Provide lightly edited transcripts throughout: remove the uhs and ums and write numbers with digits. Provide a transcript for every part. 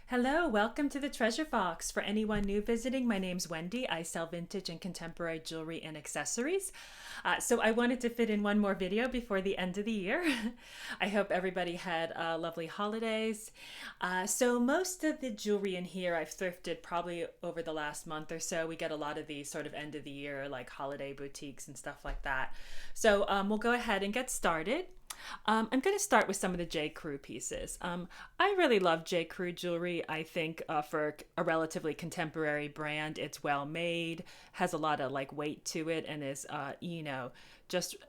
Hello, welcome to the Treasure Box. For anyone new visiting, my name's Wendy. I sell vintage and contemporary jewelry and accessories. So I wanted to fit in one more video before the end of the year. I hope everybody had lovely holidays. So most of the jewelry in here I've thrifted probably over the last month or so. We get a lot of these sort of end of the year like holiday boutiques and stuff like that. So we'll go ahead and get started. I'm going to start with some of the J. Crew pieces. I really love J. Crew jewelry. I think for a relatively contemporary brand, it's well made, has a lot of like weight to it, and is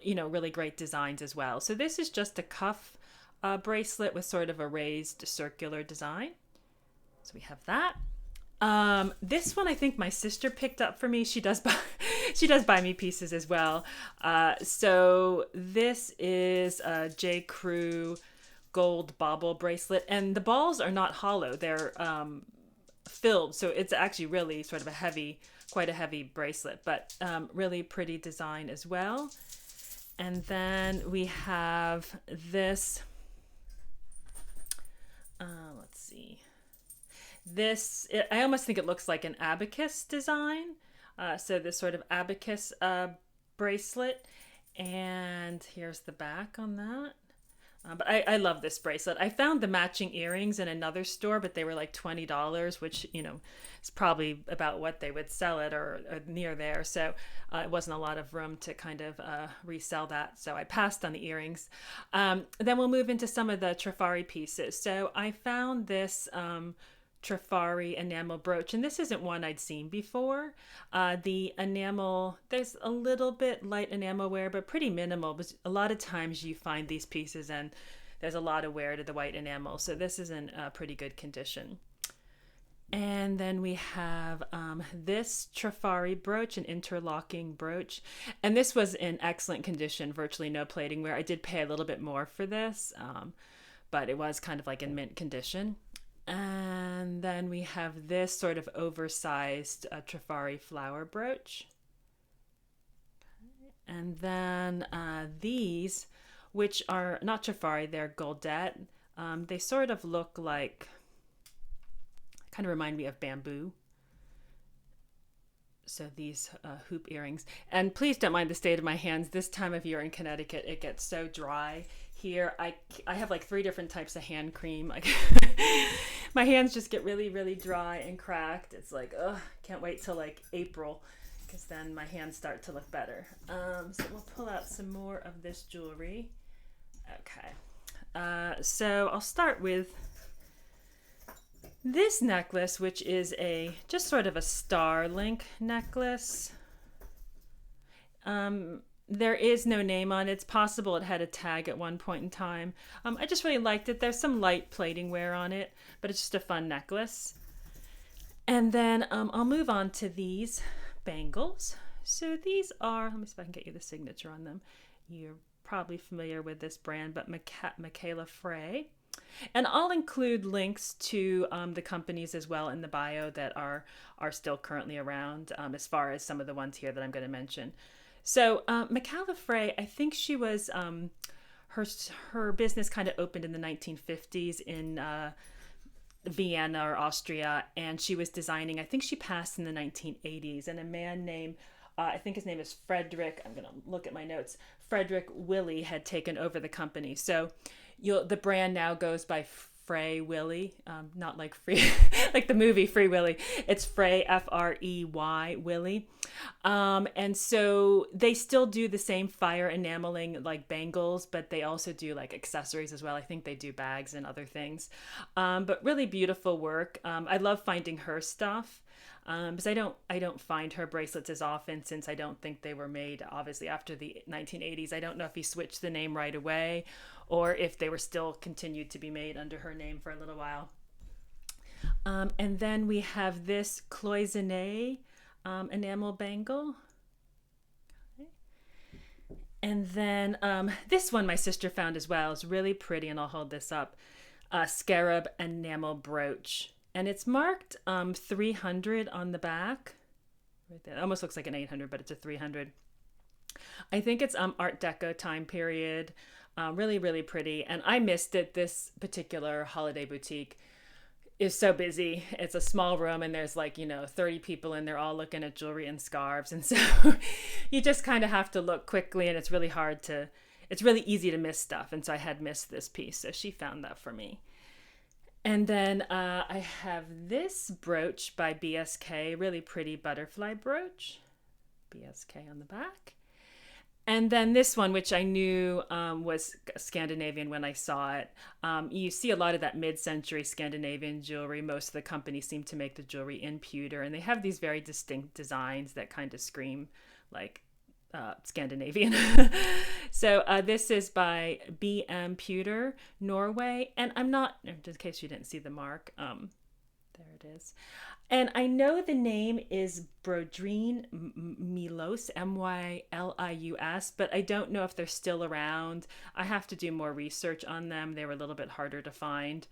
really great designs as well. So this is just a cuff bracelet with sort of a raised circular design. So we have that. This one I think my sister picked up for me. She does buy, she does buy me pieces as well. So this is a J. Crew gold bauble bracelet, and the balls are not hollow; they're filled. So it's actually really sort of quite a heavy bracelet, but really pretty design as well. And then we have this. Let's see. I almost think it looks like an abacus design. So this sort of abacus bracelet. And here's the back on that. But I love this bracelet. I found the matching earrings in another store, but they were like $20, which, is probably about what they would sell it or near there. So it wasn't a lot of room to kind of resell that. So I passed on the earrings. Then we'll move into some of the Trifari pieces. So I found this Trifari enamel brooch, and this isn't one I'd seen before. The enamel, there's a little bit light enamel wear, but pretty minimal. But a lot of times you find these pieces and there's a lot of wear to the white enamel, so this is in pretty good condition. And then we have this Trifari brooch, an interlocking brooch. And this was in excellent condition, virtually no plating wear. I did pay a little bit more for this, but it was kind of like in mint condition. And then we have this sort of oversized Trifari flower brooch. And then these, which are not Trifari, they're Goldette. They sort of look like, kind of remind me of bamboo. So these hoop earrings. And please don't mind the state of my hands. This time of year in Connecticut, it gets so dry here. I have like 3 different types of hand cream. Like my hands just get really, really dry and cracked. It's like, can't wait till like April, because then my hands start to look better. So we'll pull out some more of this jewelry. Okay. So I'll start with this necklace, which is just sort of a star link necklace. There is no name on it. It's possible it had a tag at one point in time. I just really liked it. There's some light plating wear on it, but it's just a fun necklace. And then I'll move on to these bangles. So these are, let me see if I can get you the signature on them. You're probably familiar with this brand, but Michaela Frey. And I'll include links to the companies as well in the bio that are still currently around, as far as some of the ones here that I'm going to mention. So Michaela Frey, I think she was, her business kind of opened in the 1950s in Vienna or Austria, and she was designing, I think she passed in the 1980s, and a man named, I think his name is Frederick, I'm going to look at my notes, Frederick Willie had taken over the company. So the brand now goes by Frey Willy, not like free, like the movie Free Willy. It's Frey, Frey Willy. And so they still do the same fire enameling like bangles, but they also do like accessories as well. I think they do bags and other things. But really beautiful work. I love finding her stuff. Because I don't find her bracelets as often, since I don't think they were made obviously after the 1980s. I don't know if he switched the name right away, or if they were still continued to be made under her name for a little while. And then we have this cloisonné enamel bangle. Okay. And then this one my sister found as well. It's really pretty, and I'll hold this up. Scarab enamel brooch. And it's marked 300 on the back. Right there. It almost looks like an 800, but it's a 300. I think it's Art Deco time period. Really, really pretty. And I missed it, this particular holiday boutique. is so busy. It's a small room and there's like, 30 people in there all looking at jewelry and scarves. And so you just kind of have to look quickly, and it's really easy to miss stuff. And so I had missed this piece. So she found that for me. And then I have this brooch by BSK, really pretty butterfly brooch. BSK on the back. And then this one, which I knew was Scandinavian when I saw it. You see a lot of that mid-century Scandinavian jewelry. Most of the companies seem to make the jewelry in pewter, and they have these very distinct designs that kind of scream like Scandinavian. So this is by BM Pewter, Norway. And I'm not, in case you didn't see the mark, there it is. And I know the name is Brodrine Milos, Mylius, but I don't know if they're still around. I have to do more research on them. They were a little bit harder to find.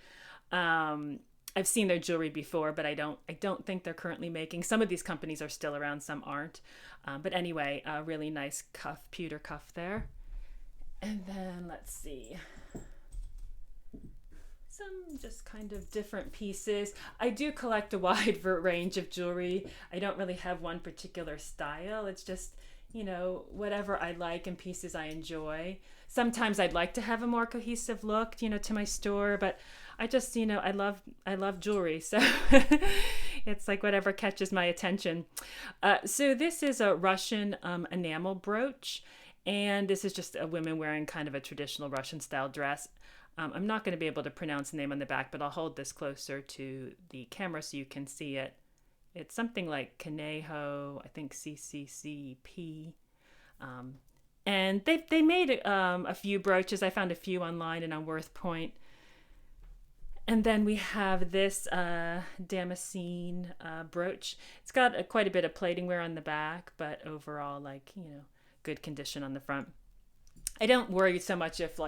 I've seen their jewelry before, but I don't think they're currently making. Some of these companies are still around, some aren't. But anyway, a really nice cuff, pewter cuff there. And then let's see. Some just kind of different pieces. I do collect a wide range of jewelry. I don't really have one particular style. It's just, whatever I like and pieces I enjoy. Sometimes I'd like to have a more cohesive look, to my store, but I just, I love jewelry. So it's like whatever catches my attention. So this is a Russian enamel brooch. And this is just a woman wearing kind of a traditional Russian style dress. I'm not going to be able to pronounce the name on the back, but I'll hold this closer to the camera so you can see it. It's something like Conejo, I think CCCP. And they made a few brooches. I found a few online and on Worth Point. And then we have this Damascene brooch. It's got quite a bit of plating wear on the back, but overall, good condition on the front. I don't worry so much if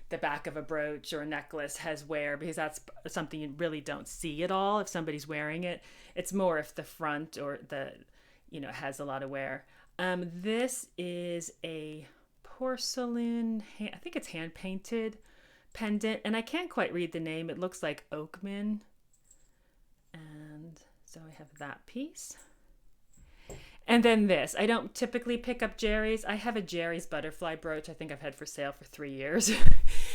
the back of a brooch or a necklace has wear, because that's something you really don't see at all if somebody's wearing it. It's more if the front or has a lot of wear. This is a porcelain, I think it's hand painted pendant, and I can't quite read the name. It looks like Oakman. And so I have that piece. And then this, I don't typically pick up Jerry's. I have a Jerry's butterfly brooch I think I've had for sale for 3 years.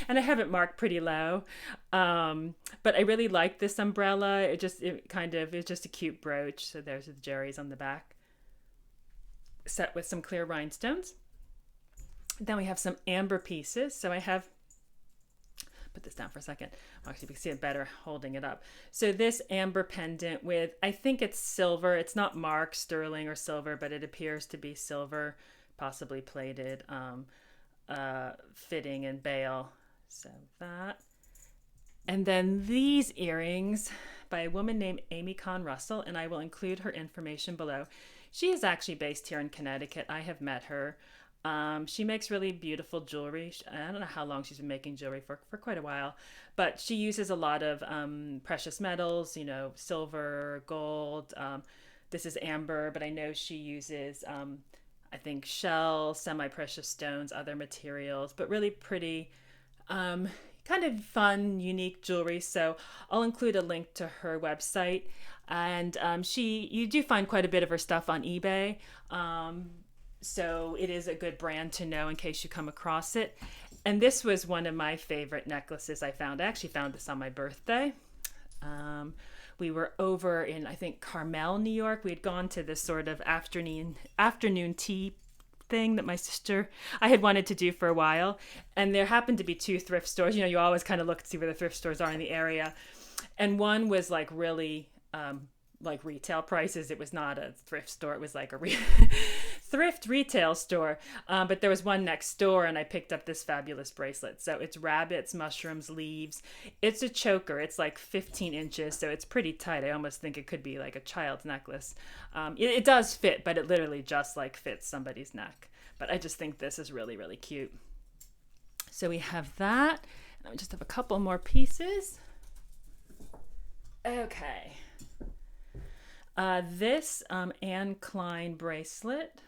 And I have it marked pretty low. But I really like this umbrella. It's just a cute brooch. So there's the Jerry's on the back, set with some clear rhinestones. Then we have some amber pieces. So I have, put this down for a second. Actually, you can see it better holding it up. So this amber pendant with, I think it's silver. It's not marked sterling or silver, but it appears to be silver, possibly plated, fitting and bail. So that. And then these earrings by a woman named Amy Kahn Russell, and I will include her information below. She is actually based here in Connecticut. I have met her. She makes really beautiful jewelry. I don't know how long she's been making jewelry for quite a while, but she uses a lot of precious metals, silver, gold. This is amber, but I know she uses, I think, shells, semi-precious stones, other materials, but really pretty, kind of fun, unique jewelry. So I'll include a link to her website. And you do find quite a bit of her stuff on eBay. So it is a good brand to know in case you come across it. And this was one of my favorite necklaces I found. I actually found this on my birthday. We were over in, I think, Carmel, New York. We had gone to this sort of afternoon tea thing that I had wanted to do for a while. And there happened to be 2 thrift stores. You always kind of look to see where the thrift stores are in the area. And one was really retail prices. It was not a thrift store. It was like a thrift retail store. But there was one next door, and I picked up this fabulous bracelet. So it's rabbits, mushrooms, leaves. It's a choker. It's 15 inches, so it's pretty tight. I almost think it could be like a child's necklace. It does fit, but it literally just fits somebody's neck. But I just think this is really, really cute. So we have that. And I just have a couple more pieces. Okay. This Klein bracelet.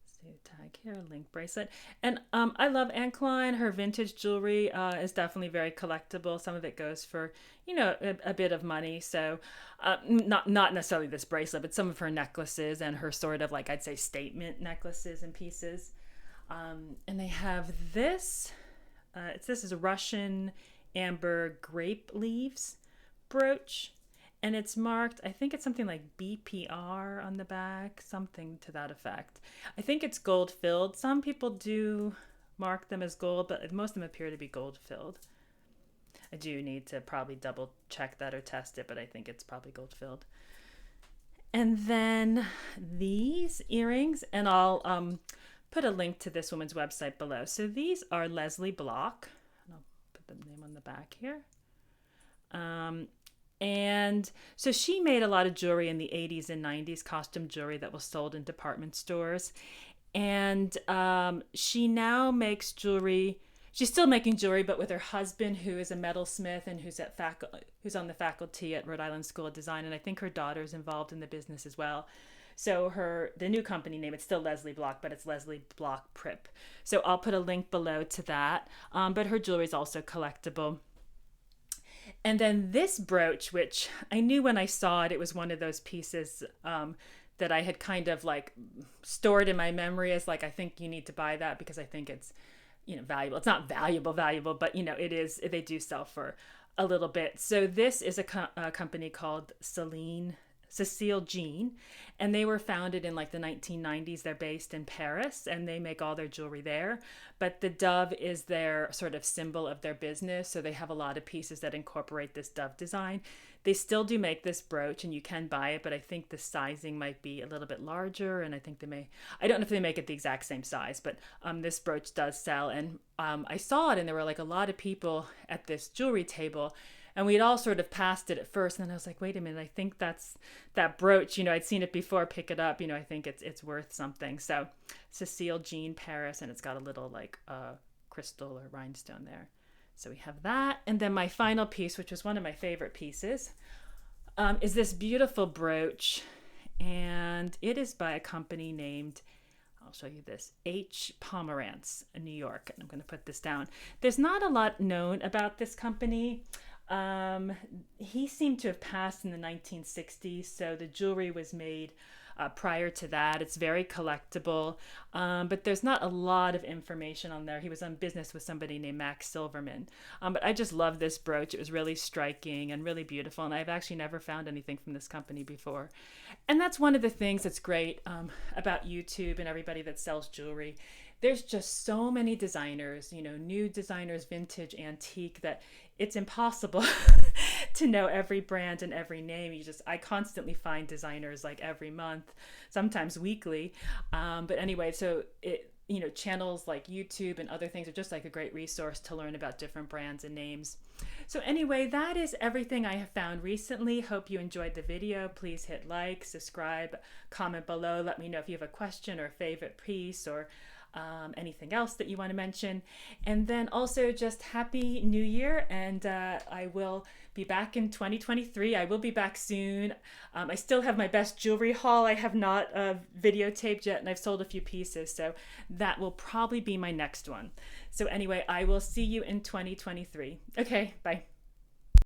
So tag like here, a link bracelet. And I love Anne Klein. Her vintage jewelry is definitely very collectible. Some of it goes for, a bit of money. So not necessarily this bracelet, but some of her necklaces and her sort of like, I'd say, statement necklaces and pieces. And they have this. This is a Russian amber grape leaves brooch. And it's marked, I think it's something like BPR on the back, something to that effect. I think it's gold filled. Some people do mark them as gold, but most of them appear to be gold filled. I do need to probably double check that or test it, but I think it's probably gold filled. And then these earrings, and I'll put a link to this woman's website below. So these are Leslie Block, and I'll put the name on the back here. And so she made a lot of jewelry in the 80s and 90s, costume jewelry that was sold in department stores. And she now makes jewelry. She's still making jewelry, but with her husband, who is a metalsmith and who's on the faculty at Rhode Island School of Design. And I think her daughter's involved in the business as well. So the new company name, it's still Leslie Block, but it's Leslie Block Prip. So I'll put a link below to that. But her jewelry is also collectible. And then this brooch, which I knew when I saw it, it was one of those pieces that I had kind of like stored in my memory as like, I think you need to buy that because I think it's, valuable. It's not valuable, but it is, they do sell for a little bit. So this is a company called Cecile Jeanne, and they were founded in like the 1990s. They're based in Paris and they make all their jewelry there, but the dove is their sort of symbol of their business. So they have a lot of pieces that incorporate this dove design. They still do make this brooch and you can buy it, but I think the sizing might be a little bit larger, and I think I don't know if they make it the exact same size, but this brooch does sell. And I saw it and there were like a lot of people at this jewelry table. And we'd all sort of passed it at first. And then I was like, wait a minute, I think that's that brooch. I'd seen it before, pick it up. I think it's worth something. So Cecile Jeanne Paris, and it's got a little like crystal or rhinestone there. So we have that. And then my final piece, which was one of my favorite pieces, is this beautiful brooch. And it is by a company named, I'll show you this, H. Pomerantz in New York. And I'm going to put this down. There's not a lot known about this company. He seemed to have passed in the 1960s, so the jewelry was made prior to that. It's very collectible, but there's not a lot of information on there. He was on business with somebody named Max Silverman, but I just love this brooch. It was really striking and really beautiful, and I've actually never found anything from this company before. And that's one of the things that's great about YouTube and everybody that sells jewelry. There's just so many designers, new designers, vintage, antique, that it's impossible to know every brand and every name. I constantly find designers like every month, sometimes weekly. But anyway, so channels like YouTube and other things are just like a great resource to learn about different brands and names. So anyway, that is everything I have found recently. Hope you enjoyed the video. Please hit like, subscribe, comment below. Let me know if you have a question or a favorite piece or anything else that you want to mention. And then also just Happy New Year, and I will be back in 2023. I will be back soon. I still have my best jewelry haul. I have not videotaped yet, and I've sold a few pieces, so that will probably be my next one. So anyway, I will see you in 2023. Okay, bye.